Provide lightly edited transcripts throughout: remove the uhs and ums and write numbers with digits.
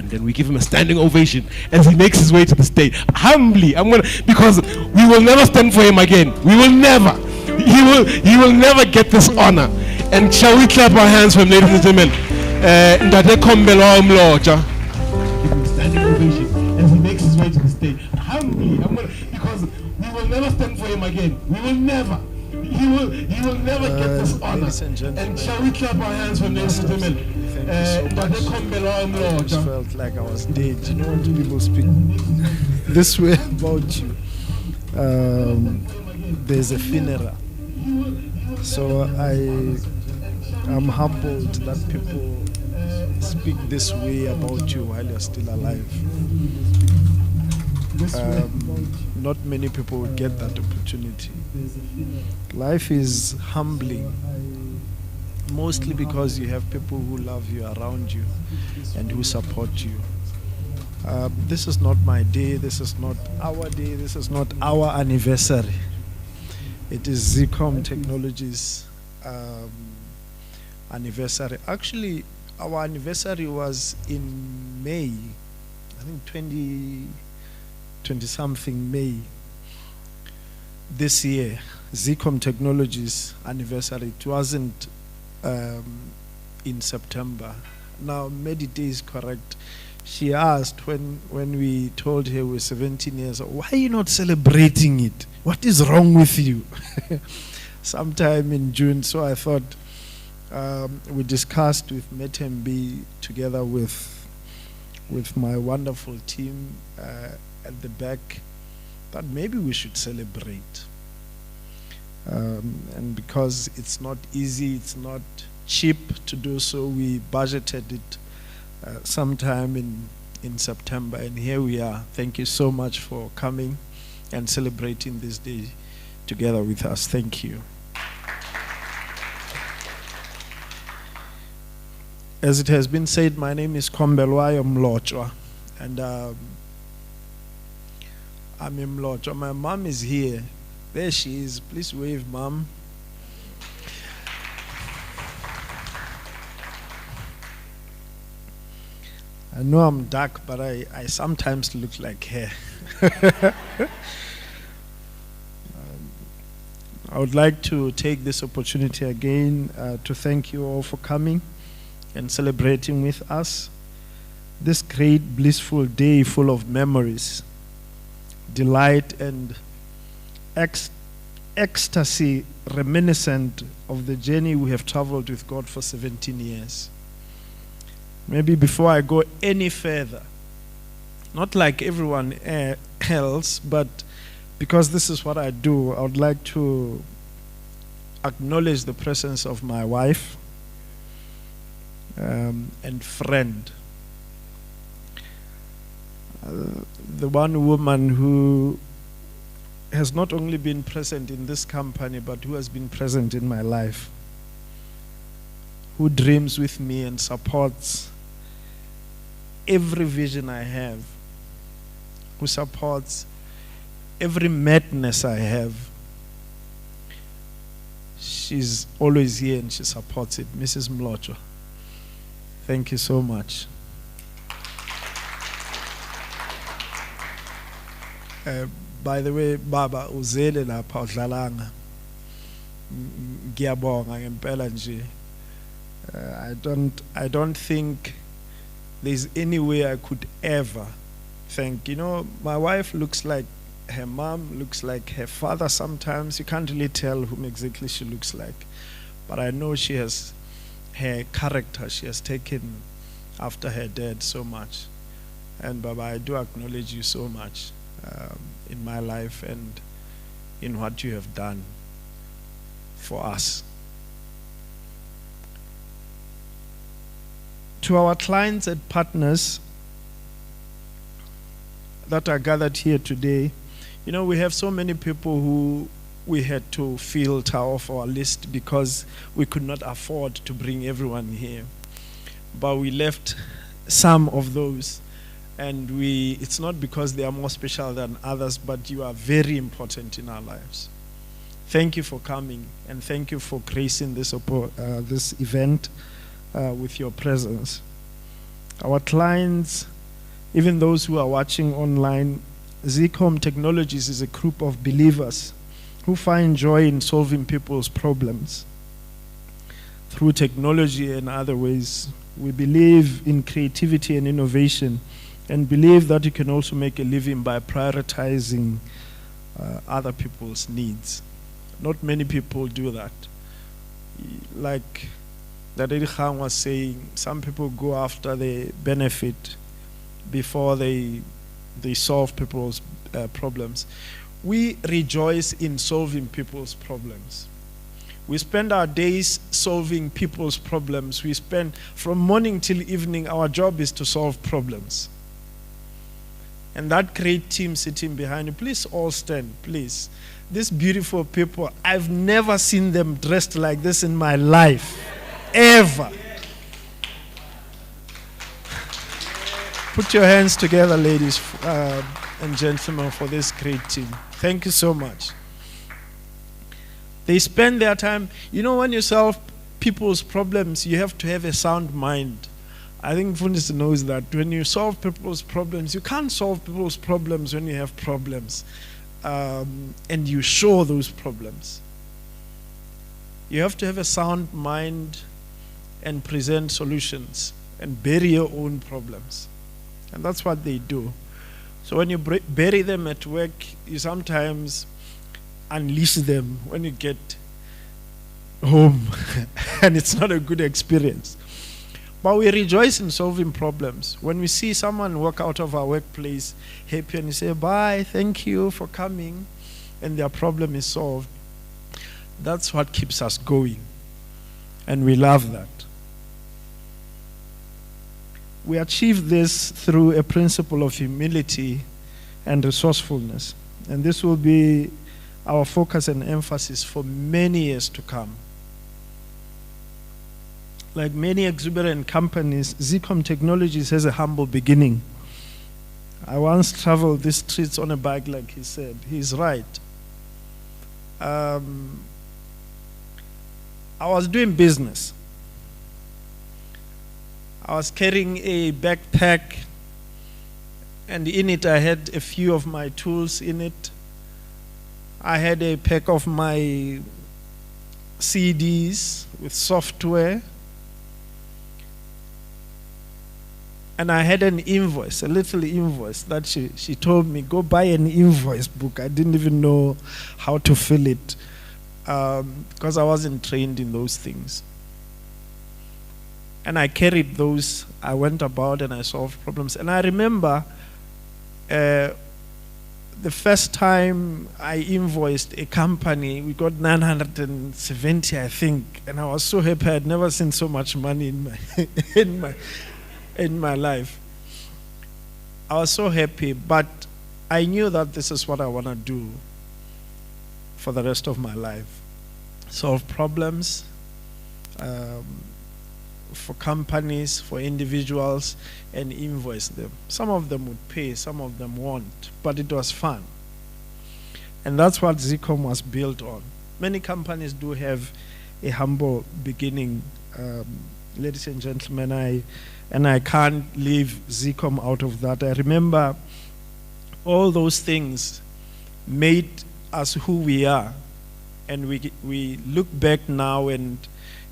And then we give him a standing ovation as he makes his way to the stage. Humbly, because we will never stand for him again. We will never. He will never get this honor. And shall we clap our hands for him, ladies and gentlemen? Ndate Kombelwa Umloja. Give him a standing ovation as he makes his way to the stage. Humbly, because we will never stand for him again. We will never. He will never get this honor. And shall we clap our hands for him, ladies and gentlemen? I just felt like I was dead. You know when people speak this way about you, there's a funeral. So I'm humbled that people speak this way about you while you're still alive. Not many people would get that opportunity. Life is humbling, mostly because you have people who love you around you and who support you. This is not my day, this is not our day, this is not our anniversary. It is Zeecom Technologies anniversary. Actually, our anniversary was in May, I think 20 something May this year. Zeecom Technologies anniversary. It wasn't in September. Now Medite is correct. She asked when we told her we're 17 years old, why are you not celebrating it? What is wrong with you? Sometime in June. So I thought we discussed with Metembi together with my wonderful team at the back that maybe we should celebrate. And because it's not easy, it's not cheap to do so, we budgeted it sometime in September, and here we are. Thank you so much for coming and celebrating this day together with us. Thank you. As it has been said, my name is Kombelwa Umloja, and I'm Umloja. My mom is here. There she is. Please wave, Mom. I know I'm dark, but I sometimes look like her. I would like to take this opportunity again to thank you all for coming and celebrating with us this great blissful day full of memories, delight, and ecstasy reminiscent of the journey we have traveled with God for 17 years. Maybe before I go any further, not like everyone else, but because this is what I do, I would like to acknowledge the presence of my wife and friend. The one woman who has not only been present in this company, but who has been present in my life, who dreams with me and supports every vision I have, who supports every madness I have. She's always here and she supports it. Mrs. Mlojo, thank you so much. By the way, Baba uzele lapha udlalanga. Ngiyabonga ngempela nje. I don't think there's any way I could ever thank. You know, my wife looks like her mom, looks like her father sometimes. You can't really tell whom exactly she looks like. But I know she has her character. She has taken after her dad so much. And Baba, I do acknowledge you so much in my life and in what you have done for us. To our clients and partners that are gathered here today, you know, we have so many people who we had to filter off our list because we could not afford to bring everyone here. But we left some of those, and it's not because they are more special than others, but you are very important in our lives. Thank you for coming, and thank you for gracing this event with your presence. Our clients even those who are watching online, Zeecom Technologies is a group of believers who find joy in solving people's problems through technology and other ways. We believe in creativity and innovation, and believe that you can also make a living by prioritizing other people's needs. Not many people do that. Like Daddy Khan was saying, some people go after the benefit before they solve people's problems. We rejoice in solving people's problems. We spend our days solving people's problems. We spend from morning till evening, our job is to solve problems. And that great team sitting behind you, please all stand, please. These beautiful people, I've never seen them dressed like this in my life, ever. Put your hands together, ladies and gentlemen, for this great team. Thank you so much. They spend their time, when you solve people's problems, you have to have a sound mind. I think Fundis knows that when you solve people's problems, you can't solve people's problems when you have problems. And you show those problems. You have to have a sound mind and present solutions and bury your own problems. And that's what they do. So when you bury them at work, you sometimes unleash them when you get home. And it's not a good experience. But we rejoice in solving problems. When we see someone walk out of our workplace happy and you say, bye, thank you for coming, and their problem is solved, that's what keeps us going. And we love that. We achieve this through a principle of humility and resourcefulness. And this will be our focus and emphasis for many years to come. Like many exuberant companies, Zeecom Technologies has a humble beginning. I once traveled these streets on a bike, like he said. He's right. I was doing business. I was carrying a backpack, and in it I had a few of my tools in it. I had a pack of my CDs with software. And I had an invoice, a little invoice that she told me, go buy an invoice book. I didn't even know how to fill it because I wasn't trained in those things. And I carried those. I went about and I solved problems. And I remember the first time I invoiced a company, we got 970, I think. And I was so happy. I had never seen so much money in my life. I was so happy, but I knew that this is what I want to do for the rest of my life. Solve problems for companies, for individuals, and invoice them. Some of them would pay, some of them won't, but it was fun. And that's what Zeecom was built on. Many companies do have a humble beginning, ladies and gentlemen. I can't leave Zeecom out of that. I remember all those things made us who we are. And we look back now and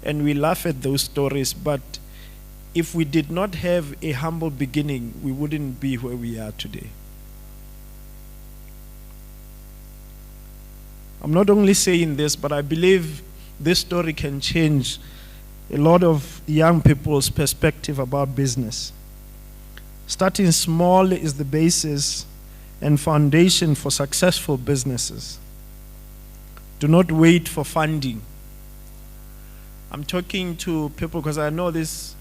we laugh at those stories. But if we did not have a humble beginning, we wouldn't be where we are today. I'm not only saying this, but I believe this story can change a lot of young people's perspective about business. Starting small is the basis and foundation for successful businesses. Do not wait for funding. I'm talking to people because I know this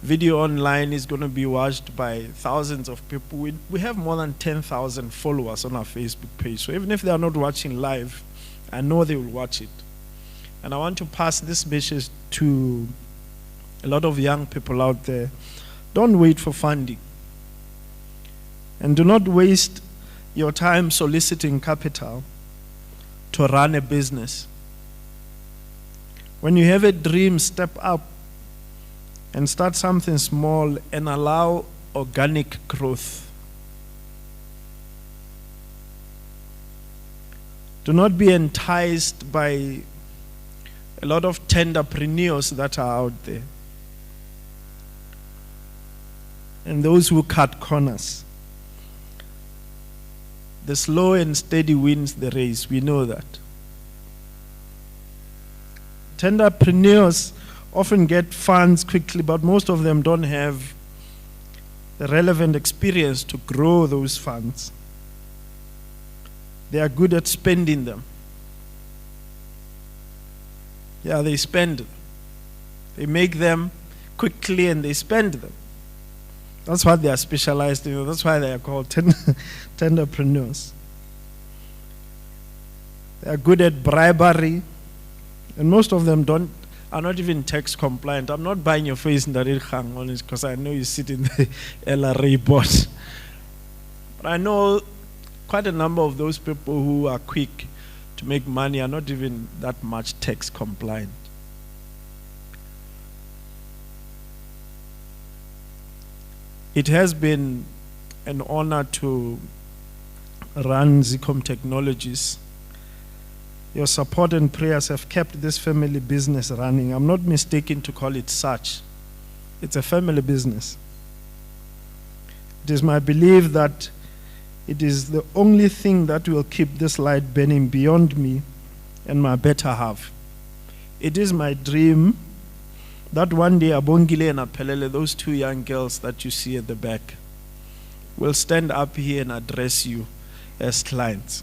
video online is going to be watched by thousands of people. We have more than 10,000 followers on our Facebook page. So even if they are not watching live, I know they will watch it. And I want to pass this message to a lot of young people out there. Don't wait for funding. And do not waste your time soliciting capital to run a business. When you have a dream, step up and start something small and allow organic growth. Do not be enticed by a lot of tenderpreneurs that are out there, and those who cut corners. The slow and steady wins the race. We know that. Tenderpreneurs often get funds quickly, but most of them don't have the relevant experience to grow those funds. They are good at spending them. Yeah, they spend them. They make them quickly and they spend them. That's what they are specialized in. That's why they are called tenderpreneurs. They are good at bribery, and most of them are not even tax compliant. I'm not buying your face in the Rirkhang, honest, because I know you sit in the LRA board. But I know quite a number of those people who are quick to make money are not even that much tax compliant. It has been an honor to run Zeecom Technologies. Your support and prayers have kept this family business running. I'm not mistaken to call it such. It's a family business. It is my belief that it is the only thing that will keep this light burning beyond me and my better half. It is my dream that one day Abongile and Apelele, those two young girls that you see at the back, will stand up here and address you as clients.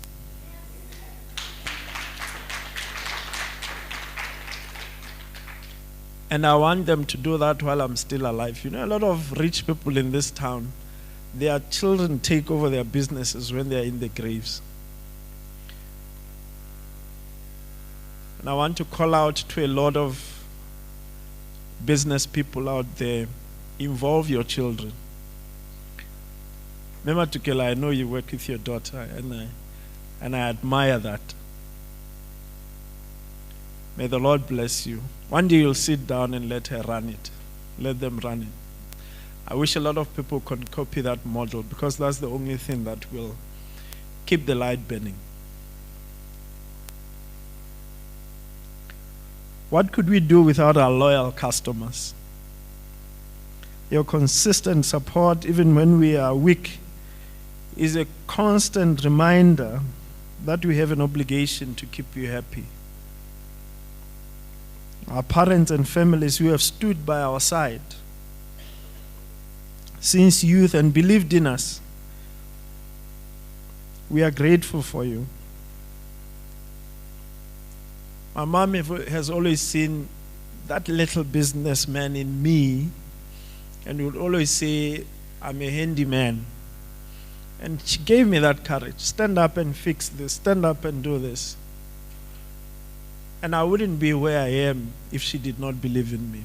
And I want them to do that while I'm still alive. You know, a lot of rich people in this town, their children take over their businesses when they're in the graves. And I want to call out to a lot of business people out there, involve your children. Remember, Tukela, I know you work with your daughter, and I admire that. May the Lord bless you. One day you'll sit down and let her run it. Let them run it. I wish a lot of people can copy that model, because that's the only thing that will keep the light burning. What could we do without our loyal customers? Your consistent support, even when we are weak, is a constant reminder that we have an obligation to keep you happy. Our parents and families who have stood by our side since youth and believed in us, we are grateful for you. My mom has always seen that little businessman in me, and would always say, I'm a handyman. And she gave me that courage. Stand up and fix this. Stand up and do this. And I wouldn't be where I am if she did not believe in me.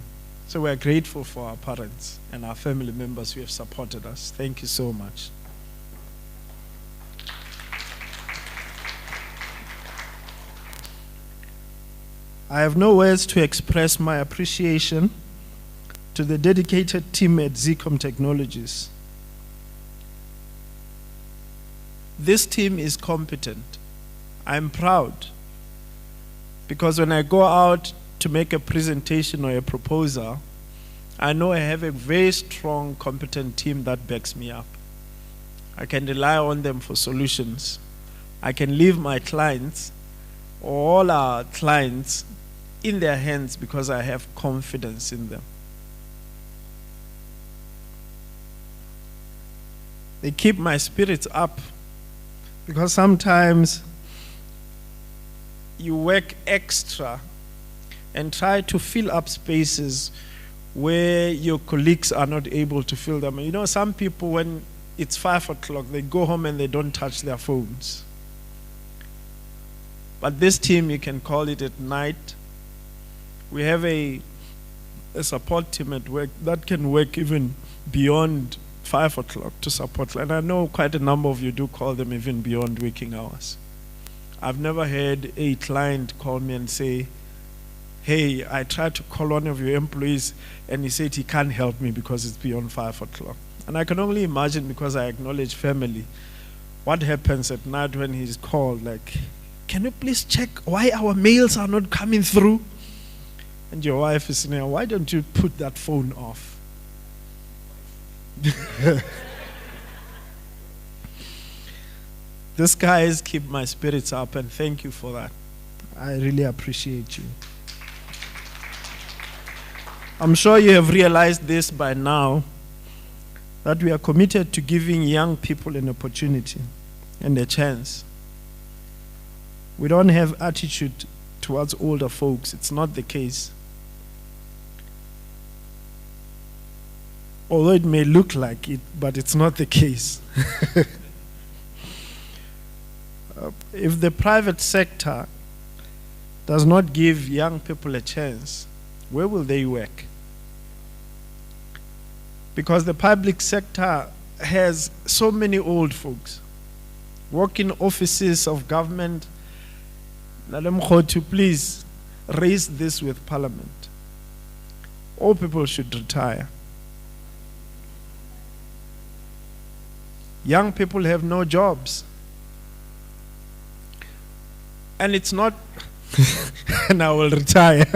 So we're grateful for our parents and our family members who have supported us. Thank you so much. I have no words to express my appreciation to the dedicated team at Zeecom Technologies. This team is competent. I'm proud, because when I go out to make a presentation or a proposal, I know I have a very strong, competent team that backs me up. I can rely on them for solutions. I can leave my clients, all our clients, in their hands because I have confidence in them. They keep my spirits up, because sometimes you work extra and try to fill up spaces where your colleagues are not able to fill them. You know, some people, when it's 5 o'clock, they go home and they don't touch their phones. But this team, you can call it at night. We have a support team at work that can work even beyond 5 o'clock to support. And I know quite a number of you do call them even beyond working hours. I've never heard a client call me and say, hey, I tried to call one of your employees and he said he can't help me because it's beyond 5 o'clock. And I can only imagine, because I acknowledge family, what happens at night when he's called, like, can you please check why our mails are not coming through? And your wife is saying, why don't you put that phone off? These guys keep my spirits up, and thank you for that. I really appreciate you. I'm sure you have realized this by now, that we are committed to giving young people an opportunity and a chance. We don't have attitude towards older folks. It's not the case. Although it may look like it, but it's not the case. If the private sector does not give young people a chance, where will they work? Because the public sector has so many old folks work in offices of government. To please raise this with Parliament. All people should retire. Young people have no jobs. And it's not, and I will retire.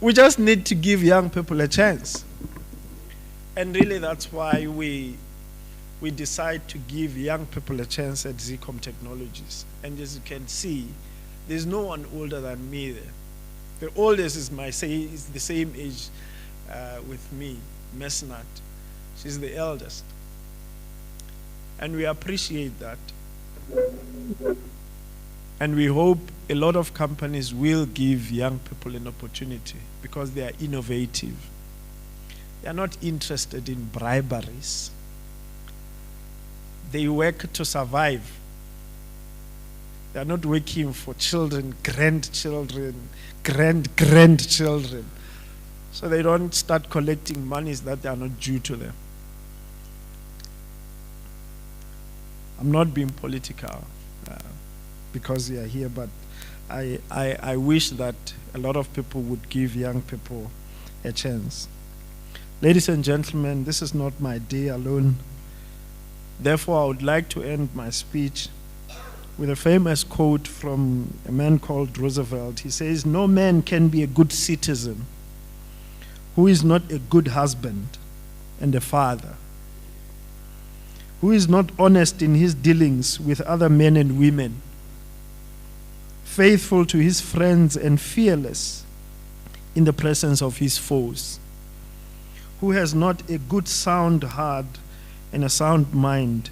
We just need to give young people a chance. And really that's why we decide to give young people a chance at Zeecom Technologies. And as you can see, there's no one older than me there. The oldest is the same age with me, Mesnat. She's the eldest. And we appreciate that. And we hope a lot of companies will give young people an opportunity because they are innovative. They are not interested in briberies. They work to survive. They are not working for children, grandchildren, grandchildren. So they don't start collecting monies that are not due to them. I'm not being political because we are here, but I wish that a lot of people would give young people a chance. Ladies and gentlemen, this is not my day alone. Therefore, I would like to end my speech with a famous quote from a man called Roosevelt. He says, "No man can be a good citizen who is not a good husband and a father, who is not honest in his dealings with other men and women, faithful to his friends and fearless in the presence of his foes, who has not a good sound heart and a sound mind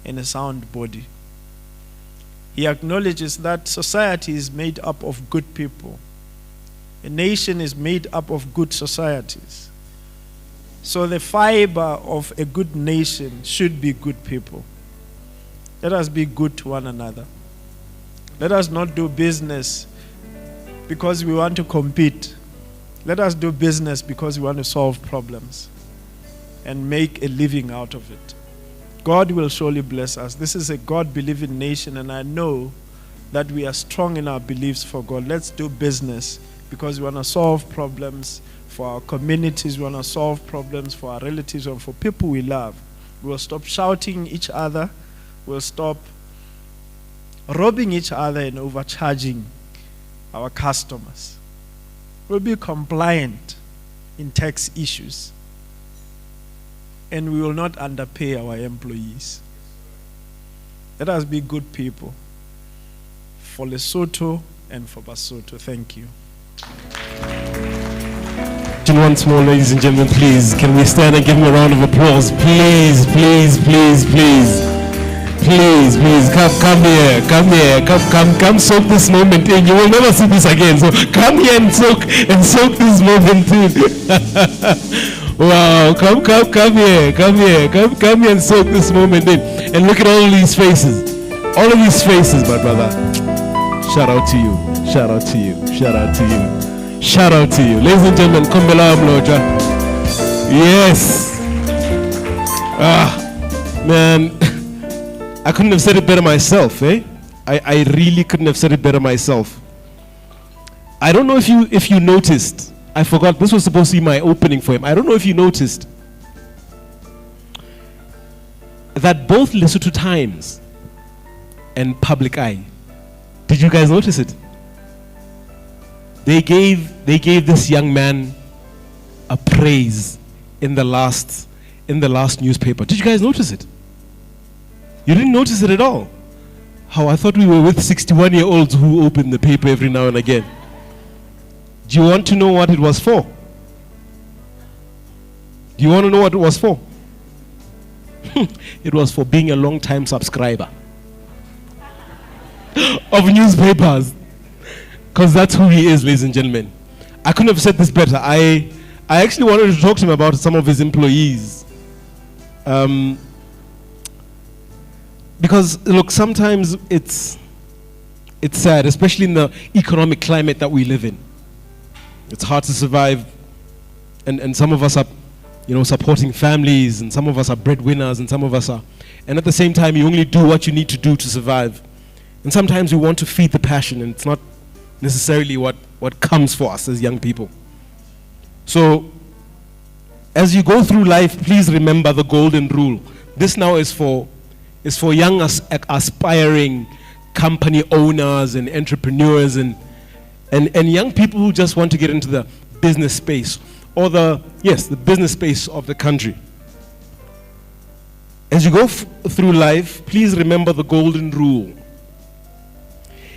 and a sound body." He acknowledges that society is made up of good people. A nation is made up of good societies. So the fiber of a good nation should be good people. Let us be good to one another. Let us not do business because we want to compete. Let us do business because we want to solve problems and make a living out of it. God will surely bless us. This is a God-believing nation, and I know that we are strong in our beliefs for God. Let's do business because we want to solve problems for our communities. We want to solve problems for our relatives and for people we love. We'll stop shouting each other. We'll stop robbing each other and overcharging our customers. We'll be compliant in tax issues. And we will not underpay our employees. Let us be good people for Lesotho and for Basotho. Thank you. Once more, ladies and gentlemen, please, can we stand and give him a round of applause? Please, please, please, please. Please, please, come here, come soak this moment in. You will never see this again, so come here and soak this moment in. Wow, come here and soak this moment in. And look at all of these faces. All of these faces, my brother. Shout out to you. Shout out to you. Shout out to you. Shout out to you. Ladies and gentlemen, Kumbela Mloja. Yes. Man, I couldn't have said it better myself, eh? I really couldn't have said it better myself. I don't know if you noticed. I forgot, this was supposed to be my opening for him. I don't know if you noticed. that both Lesotho Times and Public Eye, did you guys notice it? They gave this young man a praise in the last newspaper. Did you guys notice it? You didn't notice it at all. How I thought we were with 61-year-olds who open the paper every now and again. Do you want to know what it was for? Do you want to know what it was for? It was for being a long-time subscriber of newspapers. Because that's who he is, ladies and gentlemen. I couldn't have said this better. I actually wanted to talk to him about some of his employees. Because, look, sometimes it's sad, especially in the economic climate that we live in. It's hard to survive. And some of us are, supporting families, and some of us are breadwinners, and some of us are. And at the same time, you only do what you need to do to survive. And sometimes we want to feed the passion, and it's not necessarily what comes for us as young people. So, as you go through life, please remember the golden rule. This now is for young aspiring company owners and entrepreneurs and young people who just want to get into the business space or the business space of the country. As you go through life, please remember the golden rule.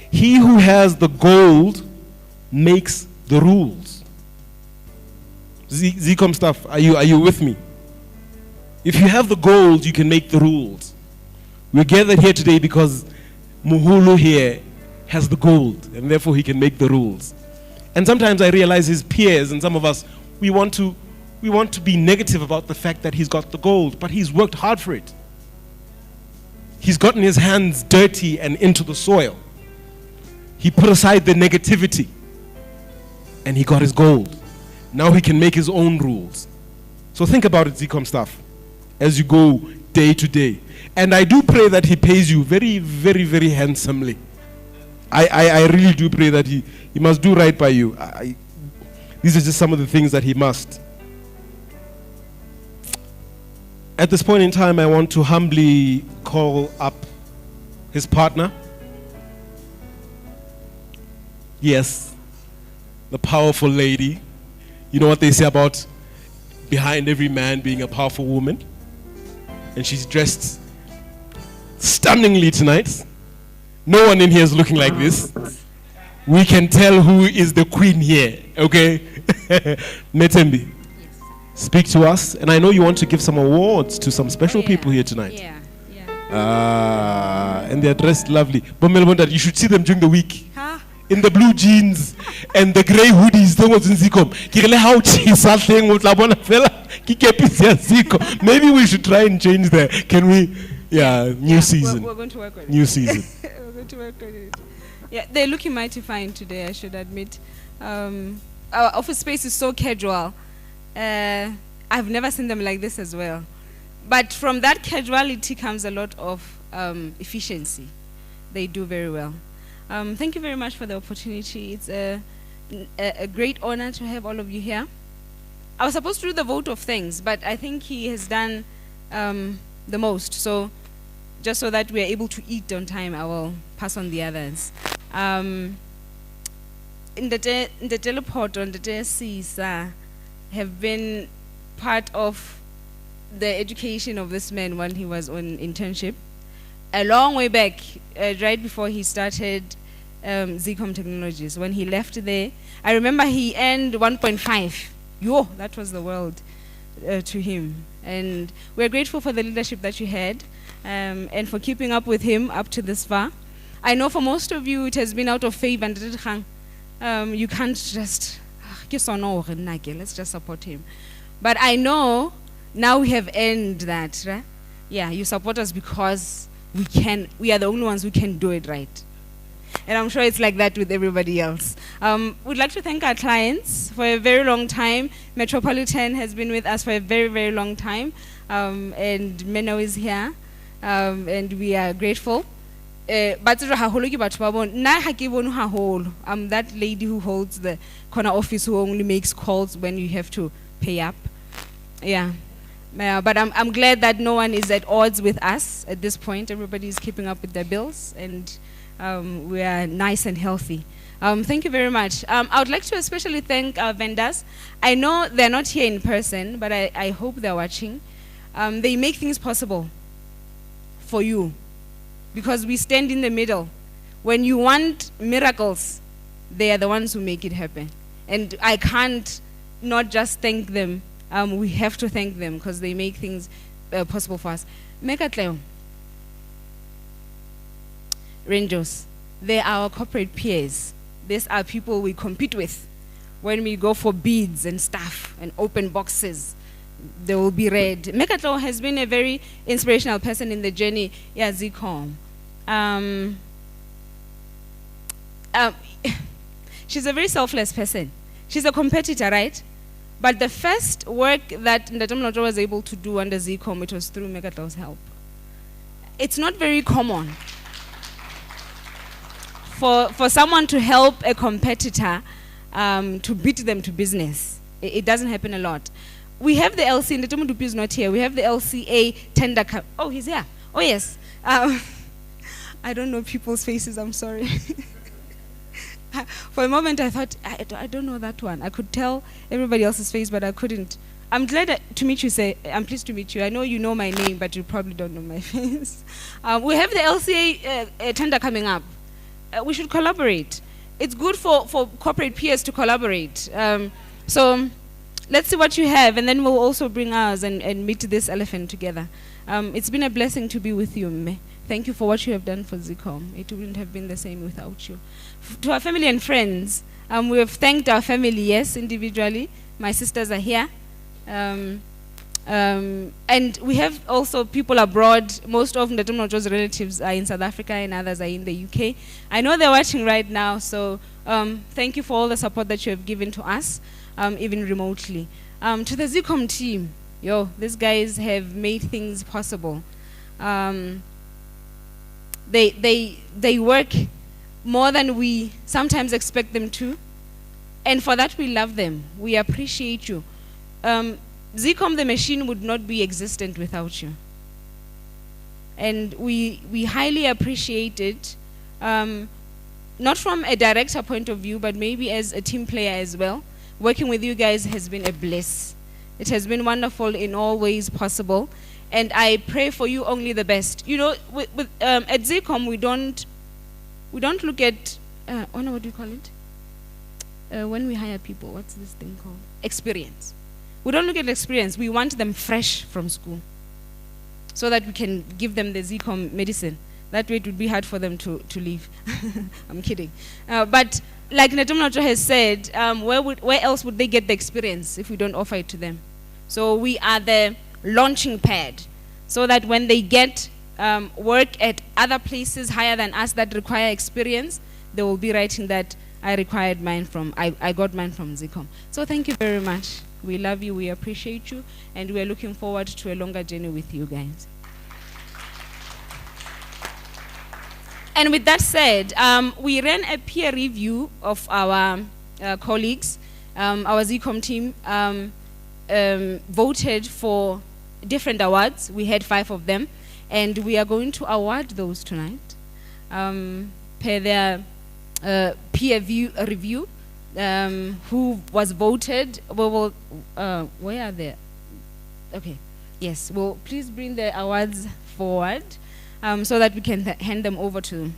He who has the gold makes the rules. Zeecom stuff, are you with me? If you have the gold, you can make the rules. We're gathered here today because Muhulu here has the gold, and therefore he can make the rules. And sometimes I realize his peers and some of us, we want to be negative about the fact that he's got the gold, but he's worked hard for it. He's gotten his hands dirty and into the soil. He put aside the negativity and he got his gold. Now he can make his own rules. So think about it, Zeecom staff, as you go day to day. And I do pray that he pays you very, very, very handsomely. I really do pray that he must do right by you. These are just some of the things that he must. At this point in time, I want to humbly call up his partner. Yes, the powerful lady. You know what they say about behind every man being a powerful woman? And she's dressed stunningly tonight. No one in here is looking like this. We can tell who is the queen here, okay? Metembi, speak to us. And I know you want to give some awards to some special people here tonight. Yeah. And they're dressed lovely. But Melbourne, you should see them during the week. Huh? In the blue jeans and the grey hoodies. Maybe we should try and change that. Can we? Yeah, new season. We're going to work on it. New season. We're going to work on it. Yeah, they're looking mighty fine today, I should admit. Our office space is so casual. I've never seen them like this as well. But from that casuality comes a lot of efficiency. They do very well. Thank you very much for the opportunity. It's a great honor to have all of you here. I was supposed to do the vote of thanks, but I think he has done the most. So just so that we are able to eat on time, I will pass on the others. In the teleport on the DSCs have been part of the education of this man when he was on internship. A long way back, right before he started Zeecom Technologies. When he left there, I remember he earned 1.5. Yo, that was the world to him. And we're grateful for the leadership that you had and for keeping up with him up to this far. I know for most of you it has been out of favor. You can't just, let's just support him. But I know now we have earned that. Right? Yeah, you support us because we are the only ones who can do it right. And I'm sure it's like that with everybody else. We'd like to thank our clients for a very long time. Metropolitan has been with us for a very, very long time. And Menno is here. And we are grateful. I'm that lady who holds the corner office who only makes calls when you have to pay up. Yeah. But I'm glad that no one is at odds with us at this point. Everybody is keeping up with their bills, and we are nice and healthy. Thank you very much. I would like to especially thank our vendors. I know they're not here in person, but I hope they're watching. They make things possible for you because we stand in the middle. When you want miracles, they are the ones who make it happen. And I can't not just thank them. We have to thank them because they make things possible for us. Mekatleo, Rangers, they are our corporate peers. These are people we compete with. When we go for bids and stuff and open boxes, they will be read. Mekatleo has been a very inspirational person in the journey. Yeah, Zeecom. She's a very selfless person. She's a competitor, right? But the first work that Ndatamlojo was able to do under Zeecom, it was through Megatleo's help. It's not very common for someone to help a competitor to beat them to business. It doesn't happen a lot. We have the LC, Ndatamudupi is not here. We have the LCA tender. Oh, he's here. Oh, yes. I don't know people's faces, I'm sorry. For a moment, I thought, I don't know that one. I could tell everybody else's face, but I couldn't. I'm glad to meet you, I'm pleased to meet you. I know you know my name, but you probably don't know my face. We have the LCA tender coming up. We should collaborate. It's good for corporate peers to collaborate. So let's see what you have, and then we'll also bring ours and meet this elephant together. It's been a blessing to be with you, Mme. Thank you for what you have done for Zeecom. It wouldn't have been the same without you. To our family and friends, we have thanked our family, yes, individually. My sisters are here. And we have also people abroad. Most of Ndatamnojo's relatives are in South Africa and others are in the UK. I know they're watching right now, so thank you for all the support that you have given to us, even remotely. To the Zeecom team, these guys have made things possible. They work more than we sometimes expect them to, and for that we love them. We appreciate you. Zeecom the machine would not be existent without you, and we highly appreciate it, not from a director point of view, but maybe as a team player as well. Working with you guys has been a bliss. It has been wonderful in all ways possible. And I pray for you only the best. At Zeecom, we don't look at, what do you call it? When we hire people, what's this thing called? Experience. We don't look at experience. We want them fresh from school so that we can give them the Zeecom medicine. That way it would be hard for them to leave. I'm kidding. But like Ndatamnojo has said, where else would they get the experience if we don't offer it to them? So we are the launching pad, so that when they get work at other places higher than us that require experience, they will be writing that I got mine from Zeecom. So thank you very much. We love you, we appreciate you, and we are looking forward to a longer journey with you guys. And with that said, we ran a peer review of our colleagues. Our Zeecom team voted for different awards. We had 5 of them, and we are going to award those tonight per their peer review. Who was voted? Where are they? Okay, yes. Well, please bring the awards forward so that we can hand them over to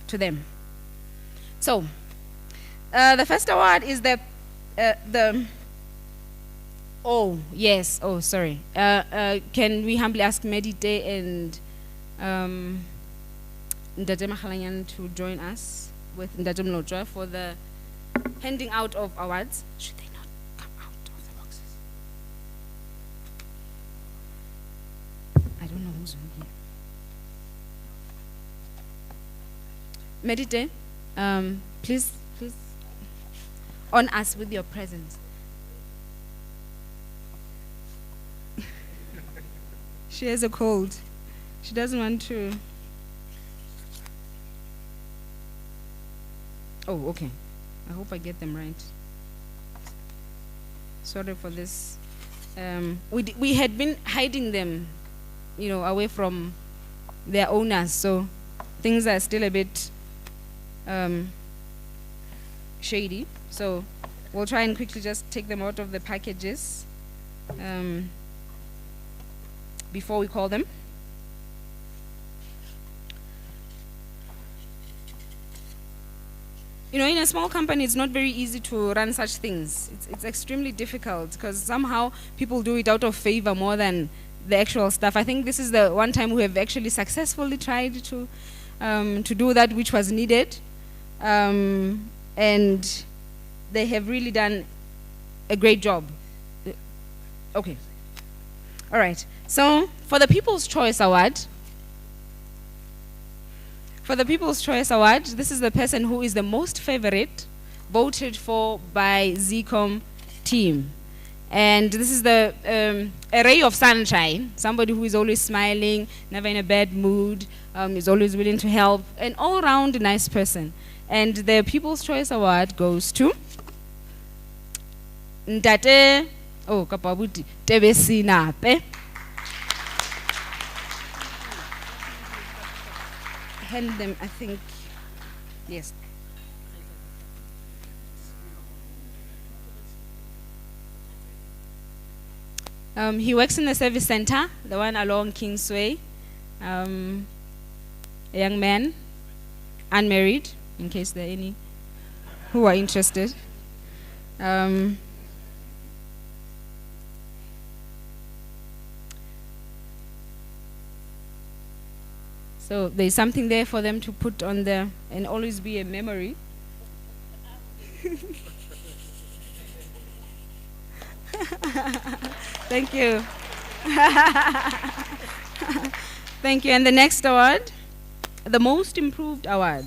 them. So, the first award is the oh, yes. Oh, sorry. Can we humbly ask Medite and Ndate Makhalanyan to join us with Ndate Mlojwa for the handing out of awards? Should they not come out of the boxes? I don't know who's here. Medite, please on us with your presence. She has a cold. She doesn't want to. Oh, okay. I hope I get them right. Sorry for this We had been hiding them, away from their owners. So things are still a bit shady. So we'll try and quickly just take them out of the packages before we call them. In a small company, it's not very easy to run such things. It's extremely difficult because somehow people do it out of favor more than the actual stuff. I think this is the one time we have actually successfully tried to do that which was needed. And they have really done a great job. Okay. All right. So for the People's Choice Award, this is the person who is the most favorite, voted for by Zeecom team. And this is the a ray of sunshine, somebody who is always smiling, never in a bad mood, is always willing to help, an all-round nice person. And the People's Choice Award goes to Ntate Kapabuti Tebesinape. Hand them, I think, yes. He works in the service center, the one along Kingsway. A young man, unmarried, in case there are any who are interested. So there's something there for them to put on there and always be a memory. Thank you. Thank you. And the next award, the Most Improved Award.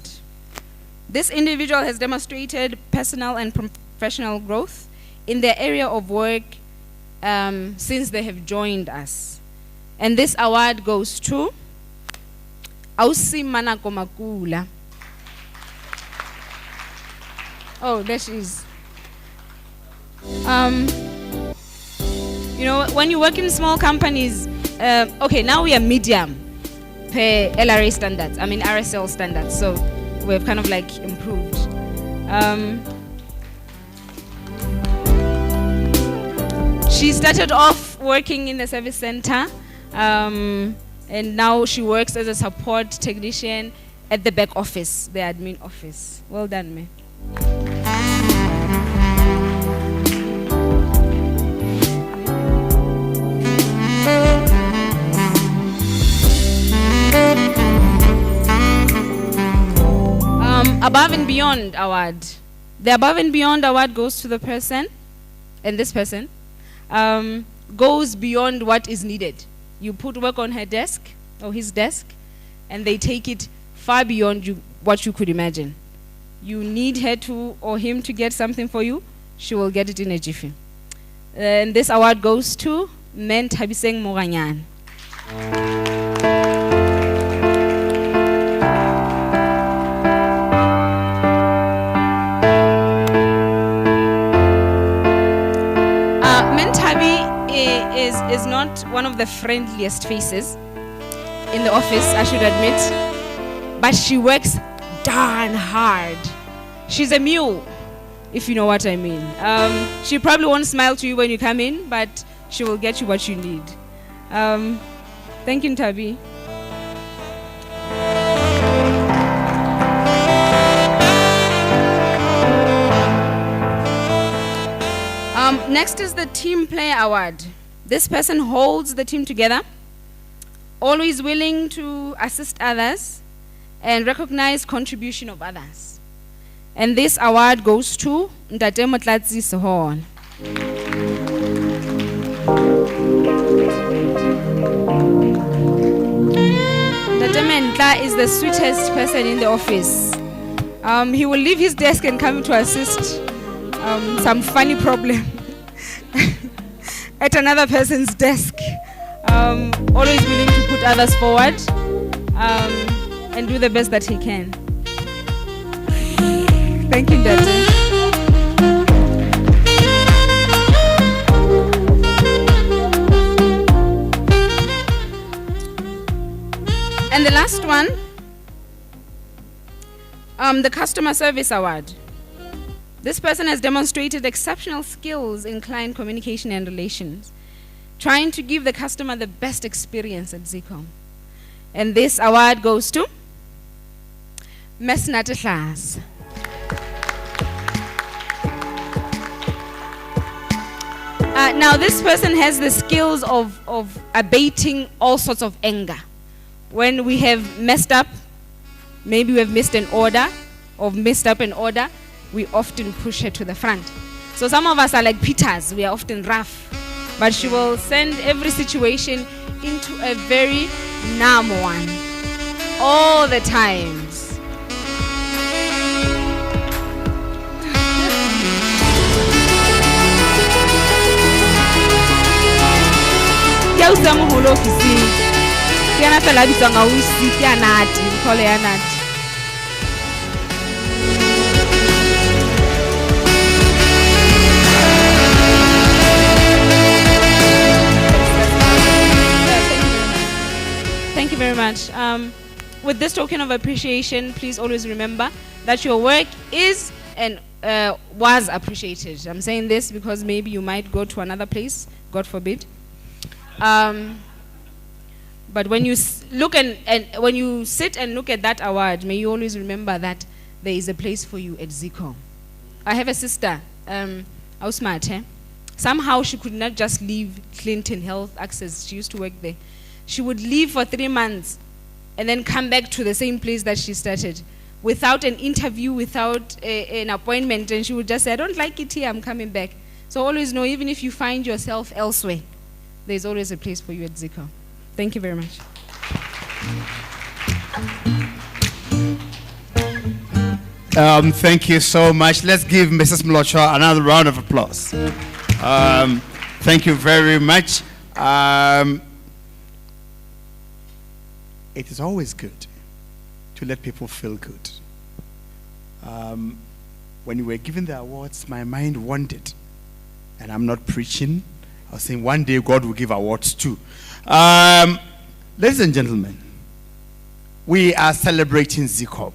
This individual has demonstrated personal and professional growth in their area of work since they have joined us. And this award goes to Ausi Manako Makula. Oh, there she is. When you work in small companies, okay, now we are medium per LRA standards, RSL standards, so we've kind of like improved. She started off working in the service center, and now she works as a support technician at the back office, the admin office. Well done, me. Above and Beyond Award. The Above and Beyond Award goes to the person, and this person goes beyond what is needed. You put work on her desk, or his desk, and they take it far beyond what you could imagine. You need her to, or him to get something for you, she will get it in a jiffy. And this award goes to Ment Habiseng Moranyan. Is not one of the friendliest faces in the office, I should admit, but she works darn hard. She's a mule, if you know what I mean. She probably won't smile to you when you come in, but she will get you what you need. Thank you, Ntabi. Next is the Team Player Award. This person holds the team together, always willing to assist others and recognize contribution of others. And this award goes to Ntate Motlatsi Sohon. Ntate Mentla is the sweetest person in the office. He will leave his desk and come to assist some funny problem at another person's desk. Always willing to put others forward and do the best that he can. Thank you, Dada. And the last one, the Customer Service Award. This person has demonstrated exceptional skills in client communication and relations, trying to give the customer the best experience at Zeecom. And this award goes to Ms. Natahlas. Now this person has the skills of abating all sorts of anger. When we have messed up, maybe we have missed an order or messed up an order, we often push her to the front. So some of us are like Peters, we are often rough. But she will send every situation into a very numb one. All the times. Thank you very much. With this token of appreciation, please always remember that your work is and was appreciated. I'm saying this because maybe you might go to another place, God forbid. But when you look and when you sit and look at that award, may you always remember that there is a place for you at Zeecom. I have a sister, how smart, eh? Somehow she could not just leave Clinton Health Access. She used to work there. She would leave for 3 months and then come back to the same place that she started without an interview, without an appointment, and she would just say, I don't like it here, I'm coming back. So always know, even if you find yourself elsewhere, there's always a place for you at Zeecom. Thank you very much. Thank you so much. Let's give Mrs. Mlochwa another round of applause. Thank you very much. It is always good to let people feel good. When you were given the awards, my mind wandered. And I'm not preaching. I was saying one day God will give awards too. Ladies and gentlemen, we are celebrating Zeecom.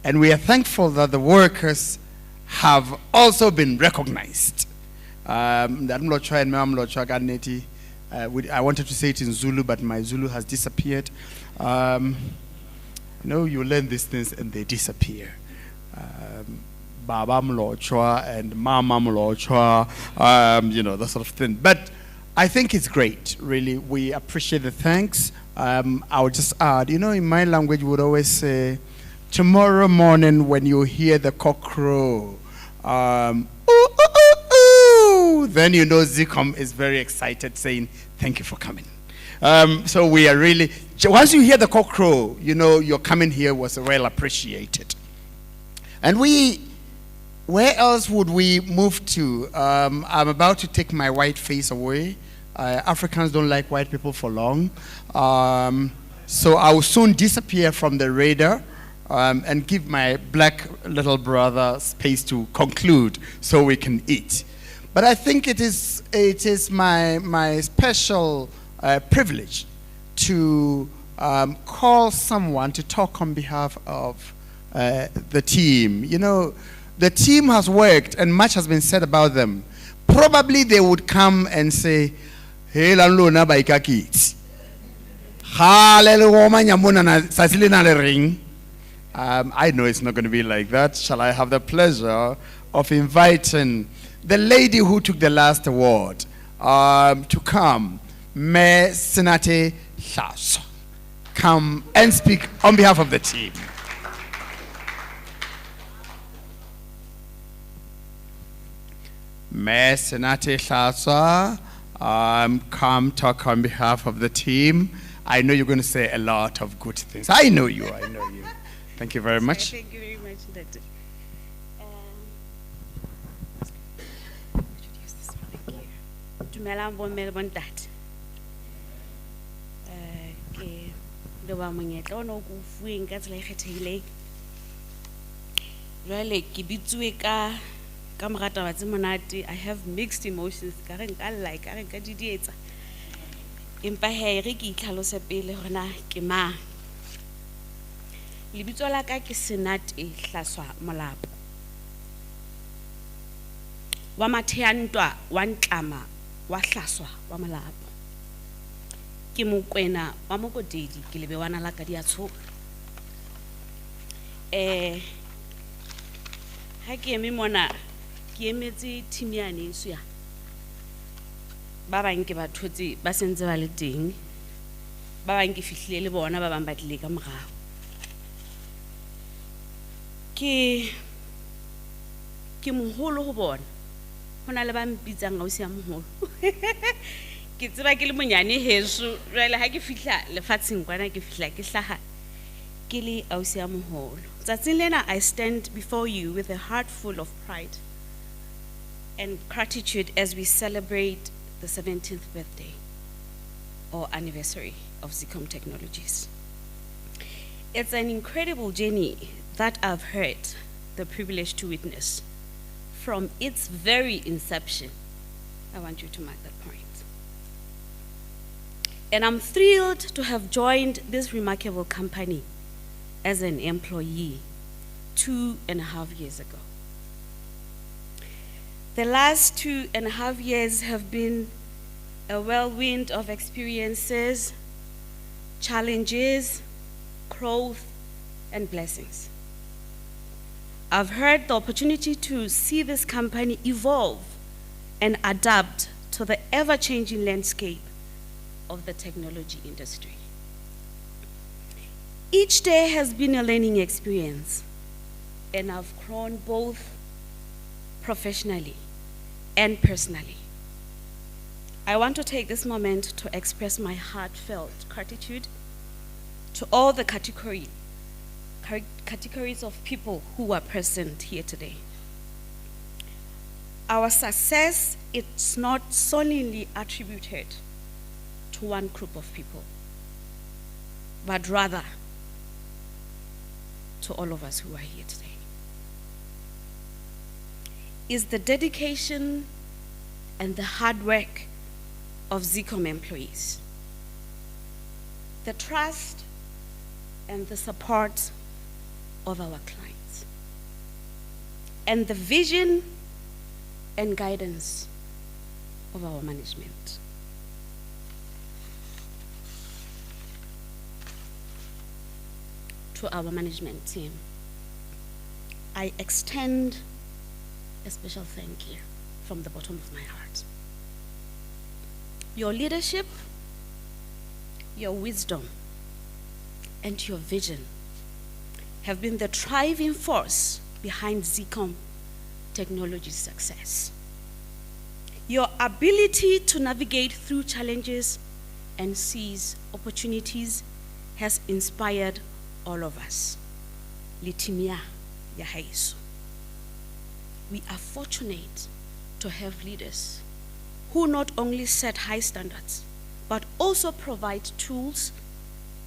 And we are thankful that the workers have also been recognized. I wanted to say it in Zulu, but my Zulu has disappeared. You you learn these things and they disappear. Baba Mlochwa and Mama Mlochwa, that sort of thing. But I think it's great, really. We appreciate the thanks. I would just add, in my language, we would always say, tomorrow morning when you hear the cock crow, ooh, ooh, ooh, ooh, then Zeecom is very excited, saying, thank you for coming. So we are really, once you hear the cock crow, your coming here was well appreciated. And where else would we move to? I'm about to take my white face away. Africans don't like white people for long. So I will soon disappear from the radar and give my black little brother space to conclude so we can eat. But I think it is my special privilege to call someone to talk on behalf of the team. The team has worked and much has been said about them. Probably they would come and say, hey, Lanlona Baikaki. I know it's not going to be like that. Shall I have the pleasure of inviting the lady who took the last award to come, Maseru, come and speak on behalf of the team. Maseru, come talk on behalf of the team. I know you're going to say a lot of good things. I know you. Thank you very much. Thank you very much, Dr. Introduce this one here. Dumelang bomme le bontate. Ke leba monyetla ono ko fueng ka tsela e kgethehileng. Jwale ke bitsuwe ka mogata wa tse monate. I have mixed emotions. Ka re nka like, ka re nka didietsa. Empa he re ke itlhalose pele hore na ke mang. Lebitso la ka ke Senate Hlaswa Molapo. Wa matheantwa wa ntlama wa Hlaswa wa Molapo. Ke mokwena wa Mokotedi ke lebewana la ka di a tshola. Ha ke eme mona ke emetse team ya neso ya. Ba bang ke ba thotse ba sentse ba le teng. Ba bang ke fihlile le bona ba bang ba tlile ka morao. Ke moholo ho bona. Hona le ba mpitsang ausi ya moholo. Ke tseba ke le monyane heso jwale ha ke fihla lefatsheng kwana ke fihla ke hlaha ke le ausi ya moholo. Tsatsing lena I stand before you with a heart full of pride and gratitude as we celebrate the 17th birthday or anniversary of Zeecom Technologies. It's an incredible journey that I've had the privilege to witness from its very inception. I want you to mark that point. And I'm thrilled to have joined this remarkable company as an employee 2.5 years ago. The last 2.5 years have been a whirlwind of experiences, challenges, growth, and blessings. I've had the opportunity to see this company evolve and adapt to the ever-changing landscape of the technology industry. Each day has been a learning experience, and I've grown both professionally and personally. I want to take this moment to express my heartfelt gratitude to all the categories of people who are present here today. Our success is not solely attributed to one group of people, but rather to all of us who are here today. Is the dedication and the hard work of Zeecom employees, the trust and the support of our clients, and the vision and guidance of our management. To our management team, I extend a special thank you from the bottom of my heart. Your leadership, your wisdom, and your vision have been the driving force behind Zeecom Technology's success. Your ability to navigate through challenges and seize opportunities has inspired all of us. Litimia ya haiso. We are fortunate to have leaders who not only set high standards, but also provide tools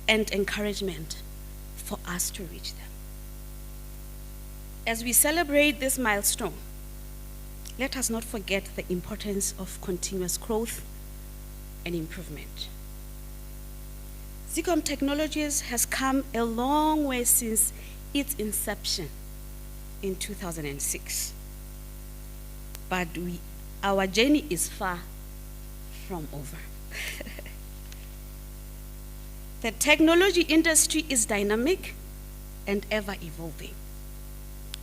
and encouragement for us to reach them. As we celebrate this milestone, let us not forget the importance of continuous growth and improvement. Zeecom Technologies has come a long way since its inception in 2006. But our journey is far from over. The technology industry is dynamic and ever evolving,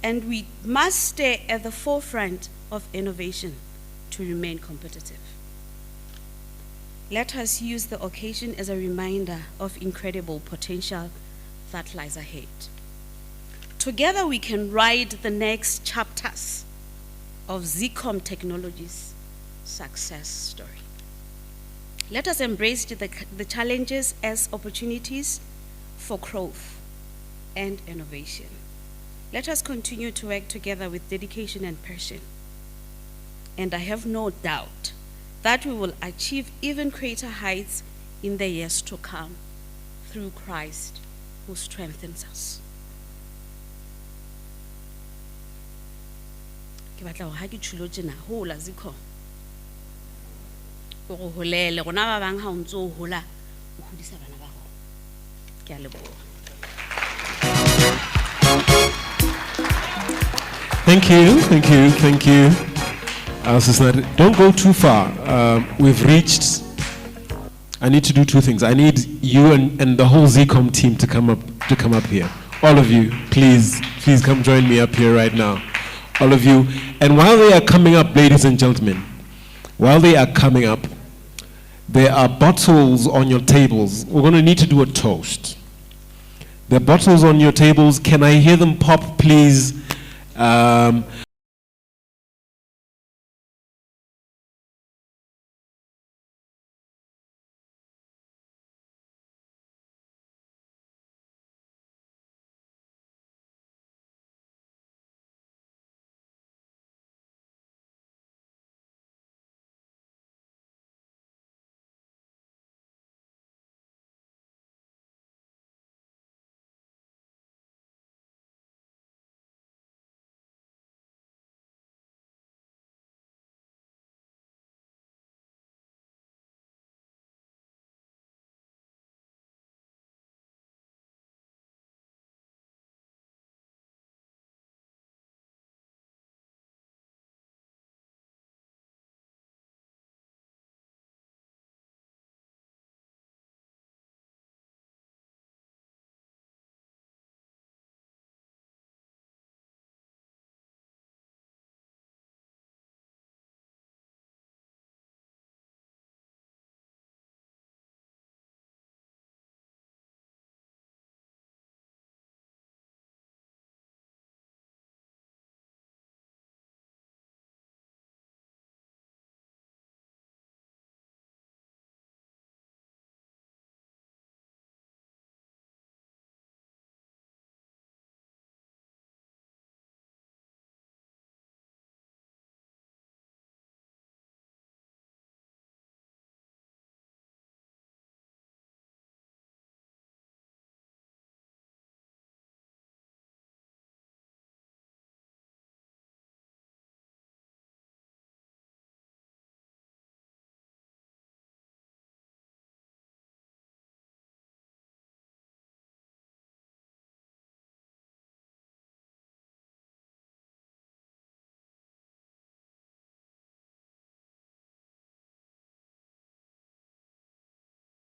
and we must stay at the forefront of innovation to remain competitive. Let us use the occasion as a reminder of incredible potential that lies ahead. Together we can write the next chapters of Zeecom Technologies' success story. Let us embrace the challenges as opportunities for growth and innovation. Let us continue to work together with dedication and passion. And I have no doubt that we will achieve even greater heights in the years to come through Christ who strengthens us. Ke batla ho ha ke tsholo tjena ho la Zeecom. o go holele gona ba bang ha o ntse o hola o hodisa bana ba go ke a leboha. Thank you, thank you, thank you. Sister, don't go too far. We've reached. I need to do two things. I need you and the whole Zeecom team to come up here. All of you, please come join me up here right now. All of you. And while they are coming up, ladies and gentlemen, while they are coming up, there are bottles on your tables. We're going to need to do a toast. There are bottles on your tables. Can I hear them pop, please?